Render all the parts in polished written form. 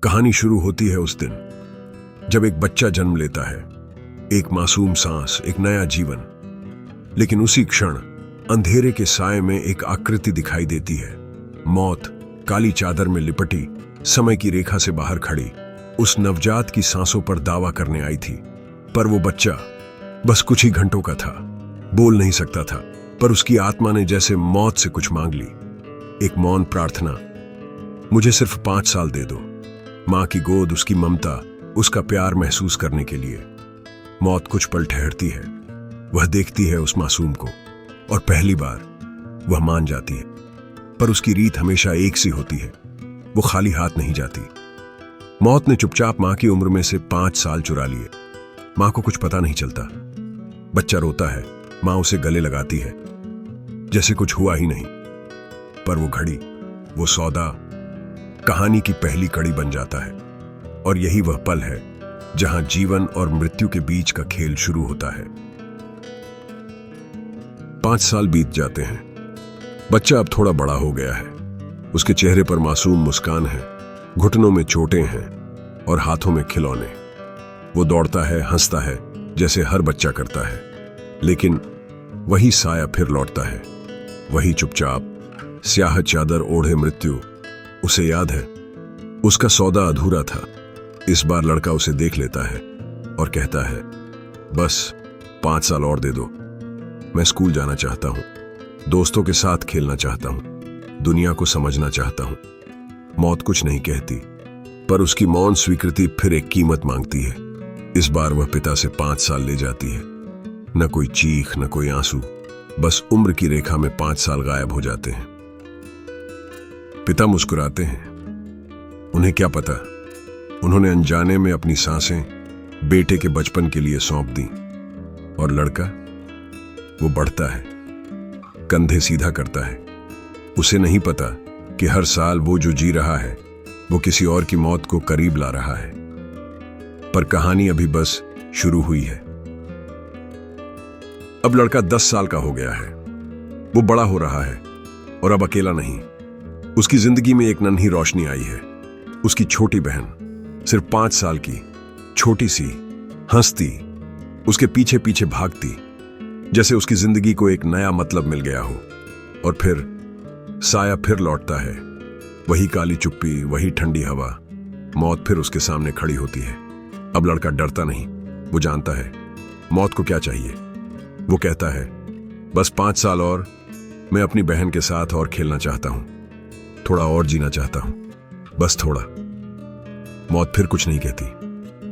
कहानी शुरू होती है उस दिन जब एक बच्चा जन्म लेता है। एक मासूम सांस, एक नया जीवन। लेकिन उसी क्षण अंधेरे के साए में एक आकृति दिखाई देती है। मौत काली चादर में लिपटी, समय की रेखा से बाहर खड़ी, उस नवजात की सांसों पर दावा करने आई थी। पर वो बच्चा बस कुछ ही घंटों का था। बोल नहीं सकता था, पर उसकी आत्मा ने जैसे मौत से कुछ मांग ली। एक मौन प्रार्थना, मुझे सिर्फ 5 साल दे दो। मां की गोद, उसकी ममता, उसका प्यार महसूस करने के लिए। मौत कुछ पल ठहरती है। वह देखती है उस मासूम को और पहली बार वह मान जाती है। पर उसकी रीत हमेशा एक सी होती है, वो खाली हाथ नहीं जाती। मौत ने चुपचाप मां की उम्र में से 5 साल चुरा लिए। मां को कुछ पता नहीं चलता। बच्चा रोता है, मां उसे गले लगाती है जैसे कुछ हुआ ही नहीं। पर वो घड़ी, वो सौदा कहानी की पहली कड़ी बन जाता है। और यही वह पल है जहां जीवन और मृत्यु के बीच का खेल शुरू होता है। 5 साल बीत जाते हैं। बच्चा अब थोड़ा बड़ा हो गया है। उसके चेहरे पर मासूम मुस्कान है, घुटनों में चोटें हैं और हाथों में खिलौने। वो दौड़ता है, हंसता है जैसे हर बच्चा करता है। लेकिन वही साया फिर लौटता है। वही चुपचाप स्याह चादर ओढ़े मृत्यु। उसे याद है, उसका सौदा अधूरा था। इस बार लड़का उसे देख लेता है और कहता है, बस 5 साल और दे दो। मैं स्कूल जाना चाहता हूं, दोस्तों के साथ खेलना चाहता हूं, दुनिया को समझना चाहता हूं। मौत कुछ नहीं कहती, पर उसकी मौन स्वीकृति फिर एक कीमत मांगती है। इस बार वह पिता से 5 साल ले जाती है। न कोई चीख, न कोई आंसू, बस उम्र की रेखा में 5 साल गायब हो जाते हैं। पिता मुस्कुराते हैं। उन्हें क्या पता, उन्होंने अनजाने में अपनी सांसें बेटे के बचपन के लिए सौंप दी। और लड़का, वो बढ़ता है, कंधे सीधा करता है। उसे नहीं पता कि हर साल वो जो जी रहा है वो किसी और की मौत को करीब ला रहा है। पर कहानी अभी बस शुरू हुई है। अब लड़का 10 साल का हो गया है। वो बड़ा हो रहा है और अब अकेला नहीं। उसकी जिंदगी में एक नन्ही रोशनी आई है। उसकी छोटी बहन, सिर्फ 5 साल की, छोटी सी, हंसती, उसके पीछे पीछे भागती, जैसे उसकी जिंदगी को एक नया मतलब मिल गया हो। और फिर साया फिर लौटता है। वही काली चुप्पी, वही ठंडी हवा। मौत फिर उसके सामने खड़ी होती है। अब लड़का डरता नहीं, वो जानता है मौत को क्या चाहिए। वो कहता है, बस 5 साल और, मैं अपनी बहन के साथ और खेलना चाहता हूं, थोड़ा और जीना चाहता हूं, बस थोड़ा। मौत फिर कुछ नहीं कहती,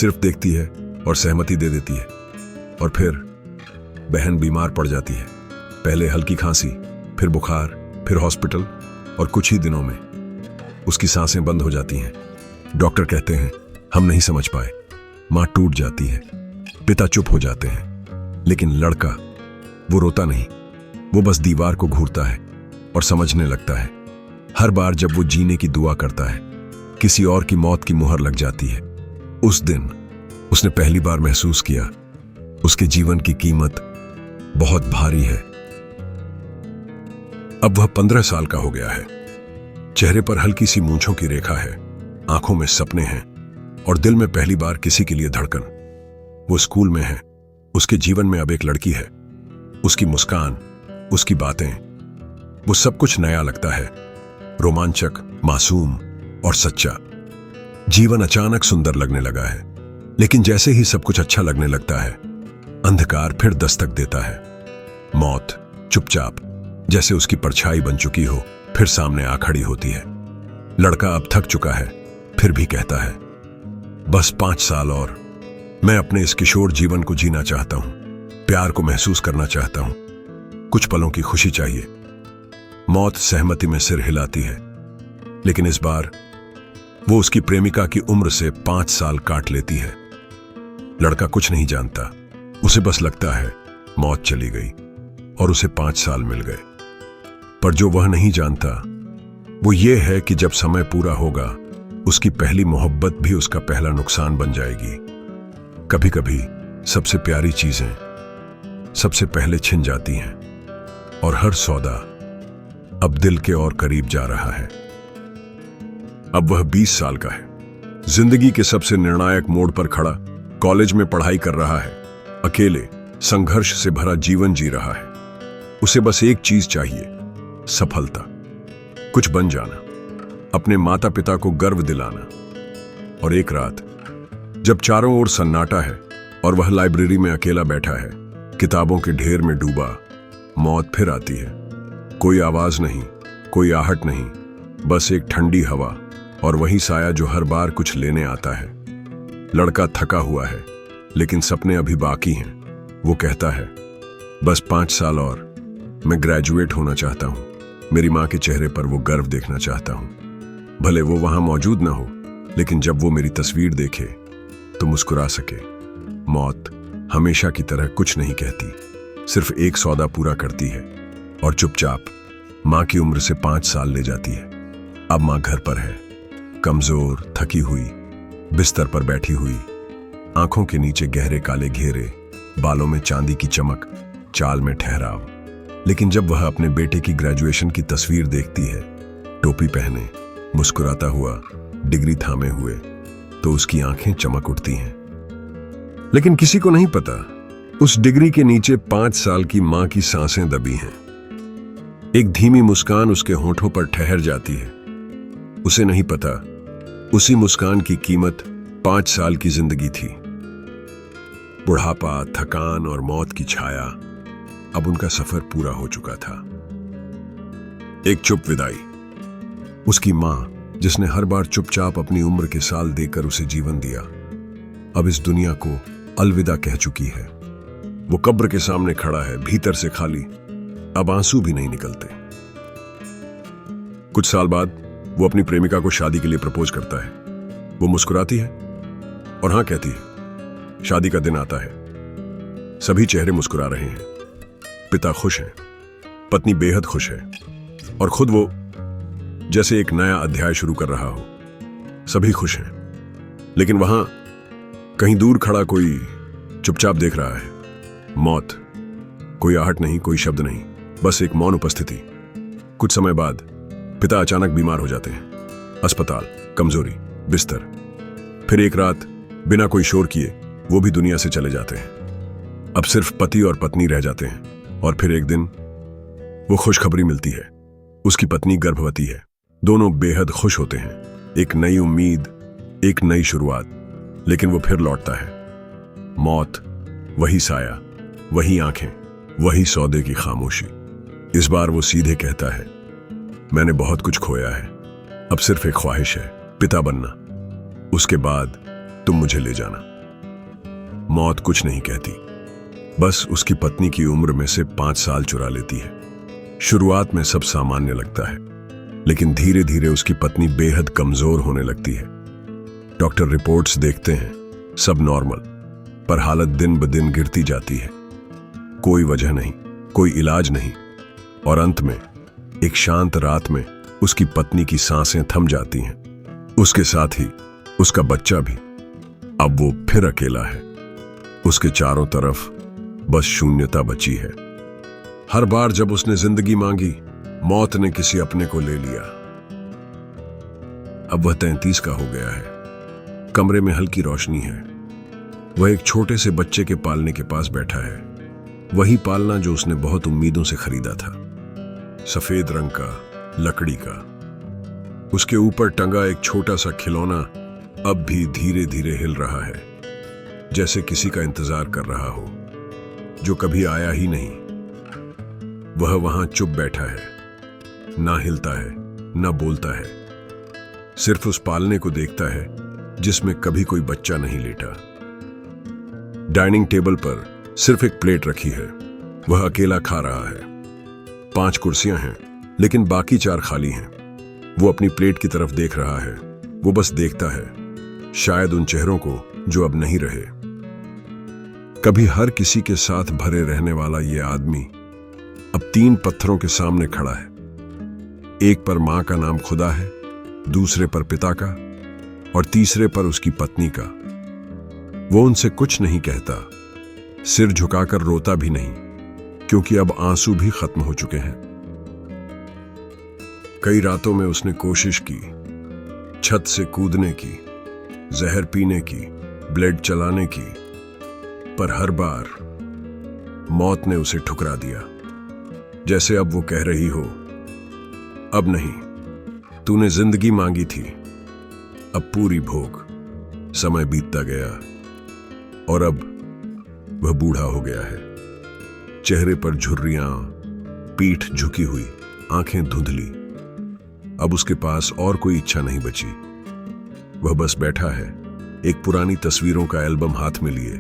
सिर्फ देखती है और सहमति दे देती है। और फिर बहन बीमार पड़ जाती है। पहले हल्की खांसी, फिर बुखार, फिर हॉस्पिटल, और कुछ ही दिनों में उसकी सांसें बंद हो जाती हैं। डॉक्टर कहते हैं हम नहीं समझ पाए। मां टूट जाती है, पिता चुप हो जाते हैं। लेकिन लड़का, वो रोता नहीं, वो बस दीवार को घूरता है और समझने लगता है। हर बार जब वो जीने की दुआ करता है, किसी और की मौत की मुहर लग जाती है। उस दिन उसने पहली बार महसूस किया, उसके जीवन की कीमत बहुत भारी है। अब वह 15 साल का हो गया है। चेहरे पर हल्की सी मूंछों की रेखा है, आंखों में सपने हैं और दिल में पहली बार किसी के लिए धड़कन। वो स्कूल में है। उसके जीवन में अब एक लड़की है। उसकी मुस्कान, उसकी बातें, वो सब कुछ नया लगता है। रोमांचक, मासूम और सच्चा। जीवन अचानक सुंदर लगने लगा है। लेकिन जैसे ही सब कुछ अच्छा लगने लगता है, अंधकार फिर दस्तक देता है। मौत चुपचाप, जैसे उसकी परछाई बन चुकी हो, फिर सामने आ खड़ी होती है। लड़का अब थक चुका है, फिर भी कहता है, बस 5 साल और, मैं अपने इस किशोर जीवन को जीना चाहता हूं, प्यार को महसूस करना चाहता हूं, कुछ पलों की खुशी चाहिए। मौत सहमति में सिर हिलाती है। लेकिन इस बार वो उसकी प्रेमिका की उम्र से 5 साल काट लेती है। लड़का कुछ नहीं जानता, उसे बस लगता है मौत चली गई और उसे 5 साल मिल गए। पर जो वह नहीं जानता वो ये है कि जब समय पूरा होगा, उसकी पहली मोहब्बत भी उसका पहला नुकसान बन जाएगी। कभी कभी सबसे प्यारी चीजें सबसे पहले छिन जाती हैं और हर सौदा अब दिल के और करीब जा रहा है। अब वह 20 साल का है। जिंदगी के सबसे निर्णायक मोड़ पर खड़ा, कॉलेज में पढ़ाई कर रहा है, अकेले संघर्ष से भरा जीवन जी रहा है। उसे बस एक चीज चाहिए, सफलता, कुछ बन जाना, अपने माता पिता को गर्व दिलाना। और एक रात जब चारों ओर सन्नाटा है और वह लाइब्रेरी में अकेला बैठा है, किताबों के ढेर में डूबा, मौत फिर आती है। कोई आवाज नहीं, कोई आहट नहीं, बस एक ठंडी हवा और वही साया जो हर बार कुछ लेने आता है। लड़का थका हुआ है, लेकिन सपने अभी बाकी हैं। वो कहता है, बस 5 साल और, मैं ग्रेजुएट होना चाहता हूं। मेरी मां के चेहरे पर वो गर्व देखना चाहता हूं। भले वो वहां मौजूद ना हो, लेकिन जब वो मेरी तस्वीर देखे तो मुस्कुरा सके। मौत हमेशा की तरह कुछ नहीं कहती, सिर्फ एक सौदा पूरा करती है और चुपचाप मां की उम्र से 5 साल ले जाती है। अब मां घर पर है, कमजोर, थकी हुई, बिस्तर पर बैठी हुई, आंखों के नीचे गहरे काले घेरे, बालों में चांदी की चमक, चाल में ठहराव। लेकिन जब वह अपने बेटे की ग्रेजुएशन की तस्वीर देखती है, टोपी पहने, मुस्कुराता हुआ, डिग्री थामे हुए, तो उसकी आंखें चमक उठती हैं। लेकिन किसी को नहीं पता, उस डिग्री के नीचे 5 साल की मां की सांसें दबी हैं। एक धीमी मुस्कान उसके होठों पर ठहर जाती है। उसे नहीं पता, उसी मुस्कान की कीमत 5 साल की जिंदगी थी। बुढ़ापा, थकान और मौत की छाया, अब उनका सफर पूरा हो चुका था। एक चुप विदाई। उसकी मां, जिसने हर बार चुपचाप अपनी उम्र के साल देकर उसे जीवन दिया, अब इस दुनिया को अलविदा कह चुकी है। वो कब्र के सामने खड़ा है, भीतर से खाली, अब आंसू भी नहीं निकलते। कुछ साल बाद वो अपनी प्रेमिका को शादी के लिए प्रपोज करता है। वो मुस्कुराती है और हां कहती है। शादी का दिन आता है, सभी चेहरे मुस्कुरा रहे हैं। पिता खुश हैं, पत्नी बेहद खुश है और खुद वो जैसे एक नया अध्याय शुरू कर रहा हो। सभी खुश हैं, लेकिन वहां कहीं दूर खड़ा कोई चुपचाप देख रहा है। मौत, कोई आहट नहीं, कोई शब्द नहीं, बस एक मौन उपस्थिति। कुछ समय बाद पिता अचानक बीमार हो जाते हैं। अस्पताल, कमजोरी, बिस्तर। फिर एक रात बिना कोई शोर किए वो भी दुनिया से चले जाते हैं। अब सिर्फ पति और पत्नी रह जाते हैं। और फिर एक दिन वो खुशखबरी मिलती है, उसकी पत्नी गर्भवती है। दोनों बेहद खुश होते हैं। एक नई उम्मीद, एक नई शुरुआत। लेकिन वो फिर लौटता है। मौत, वही साया, वही आंखें, वही सौदे की खामोशी। इस बार वो सीधे कहता है, मैंने बहुत कुछ खोया है, अब सिर्फ एक ख्वाहिश है, पिता बनना। उसके बाद तुम मुझे ले जाना। मौत कुछ नहीं कहती, बस उसकी पत्नी की उम्र में से 5 साल चुरा लेती है। शुरुआत में सब सामान्य लगता है, लेकिन धीरे धीरे उसकी पत्नी बेहद कमजोर होने लगती है। डॉक्टर रिपोर्ट्स देखते हैं, सब नॉर्मल, पर हालत दिन ब दिन गिरती जाती है। कोई वजह नहीं, कोई इलाज नहीं, और अंत में एक शांत रात में उसकी पत्नी की सांसें थम जाती हैं। उसके साथ ही उसका बच्चा भी। अब वो फिर अकेला है। उसके चारों तरफ बस शून्यता बची है। हर बार जब उसने जिंदगी मांगी, मौत ने किसी अपने को ले लिया। अब वह 33 का हो गया है। कमरे में हल्की रोशनी है। वह एक छोटे से बच्चे के पालने के पास बैठा है। वही पालना जो उसने बहुत उम्मीदों से खरीदा था। सफेद रंग का, लकड़ी का। उसके ऊपर टंगा एक छोटा सा खिलौना अब भी धीरे धीरे हिल रहा है, जैसे किसी का इंतजार कर रहा हो, जो कभी आया ही नहीं। वह वहां चुप बैठा है, ना हिलता है, ना बोलता है, सिर्फ उस पालने को देखता है जिसमें कभी कोई बच्चा नहीं लेटा। डाइनिंग टेबल पर सिर्फ एक प्लेट रखी है। वह अकेला खा रहा है। 5 कुर्सियां हैं, लेकिन बाकी 4 खाली हैं। वो अपनी प्लेट की तरफ देख रहा है। वो बस देखता है, शायद उन चेहरों को जो अब नहीं रहे। कभी हर किसी के साथ भरे रहने वाला ये आदमी अब 3 पत्थरों के सामने खड़ा है। एक पर मां का नाम खुदा है, दूसरे पर पिता का, और तीसरे पर उसकी पत्नी का। वो उनसे कुछ नहीं कहता, सिर झुकाकर रोता भी नहीं, क्योंकि अब आंसू भी खत्म हो चुके हैं। कई रातों में उसने कोशिश की, छत से कूदने की, जहर पीने की, ब्लेड चलाने की, पर हर बार मौत ने उसे ठुकरा दिया। जैसे अब वो कह रही हो, अब नहीं, तूने जिंदगी मांगी थी, अब पूरी भोग। समय बीतता गया और अब वह बूढ़ा हो गया है। चेहरे पर झुर्रियां, पीठ झुकी हुई, आंखें धुंधली। अब उसके पास और कोई इच्छा नहीं बची। वह बस बैठा है, एक पुरानी तस्वीरों का एल्बम हाथ में लिए,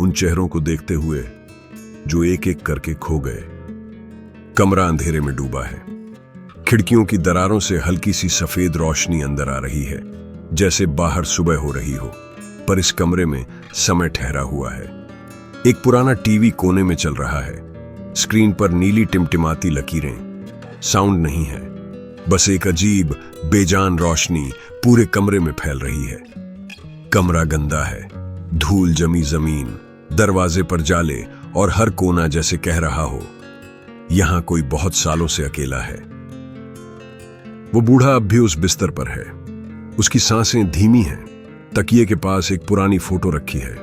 उन चेहरों को देखते हुए जो एक एक करके खो गए। कमरा अंधेरे में डूबा है। खिड़कियों की दरारों से हल्की सी सफेद रोशनी अंदर आ रही है, जैसे बाहर सुबह हो रही हो, पर इस कमरे में समय ठहरा हुआ है। एक पुराना टीवी कोने में चल रहा है। स्क्रीन पर नीली टिमटिमाती लकीरें। साउंड नहीं है, बस एक अजीब बेजान रोशनी पूरे कमरे में फैल रही है। कमरा गंदा है, धूल जमी जमीन, दरवाजे पर जाले और हर कोना जैसे कह रहा हो, यहां कोई बहुत सालों से अकेला है। वो बूढ़ा अब भी उस बिस्तर पर है। उसकी सांसें धीमी हैं। तकिए के पास एक पुरानी फोटो रखी है,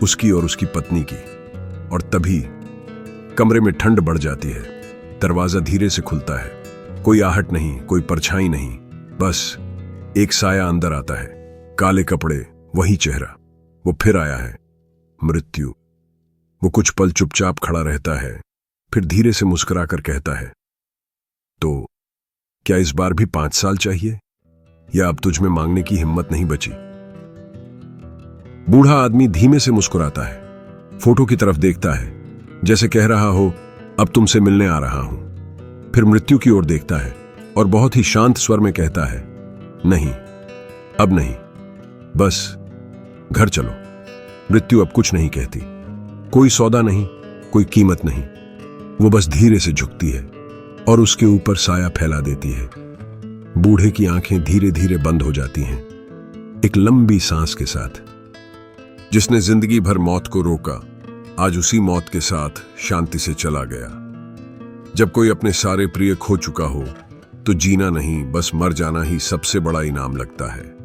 उसकी और उसकी पत्नी की। और तभी कमरे में ठंड बढ़ जाती है। दरवाजा धीरे से खुलता है। कोई आहट नहीं, कोई परछाई नहीं, बस एक साया अंदर आता है। काले कपड़े, वही चेहरा। वो फिर आया है, मृत्यु। वो कुछ पल चुपचाप खड़ा रहता है, फिर धीरे से मुस्कुराकर कहता है, तो क्या इस बार भी 5 साल चाहिए, या अब तुझ में मांगने की हिम्मत नहीं बची? बूढ़ा आदमी धीमे से मुस्कुराता है, फोटो की तरफ देखता है, जैसे कह रहा हो, अब तुमसे मिलने आ रहा हूं। फिर मृत्यु की ओर देखता है और बहुत ही शांत स्वर में कहता है, नहीं, अब नहीं, बस घर चलो। मृत्यु अब कुछ नहीं कहती, कोई सौदा नहीं, कोई कीमत नहीं। वो बस धीरे से झुकती है और उसके ऊपर साया फैला देती है। बूढ़े की आंखें धीरे धीरे बंद हो जाती हैं, एक लंबी सांस के साथ। जिसने जिंदगी भर मौत को रोका, आज उसी मौत के साथ शांति से चला गया। जब कोई अपने सारे प्रिय खो चुका हो, तो जीना नहीं, बस मर जाना ही सबसे बड़ा इनाम लगता है।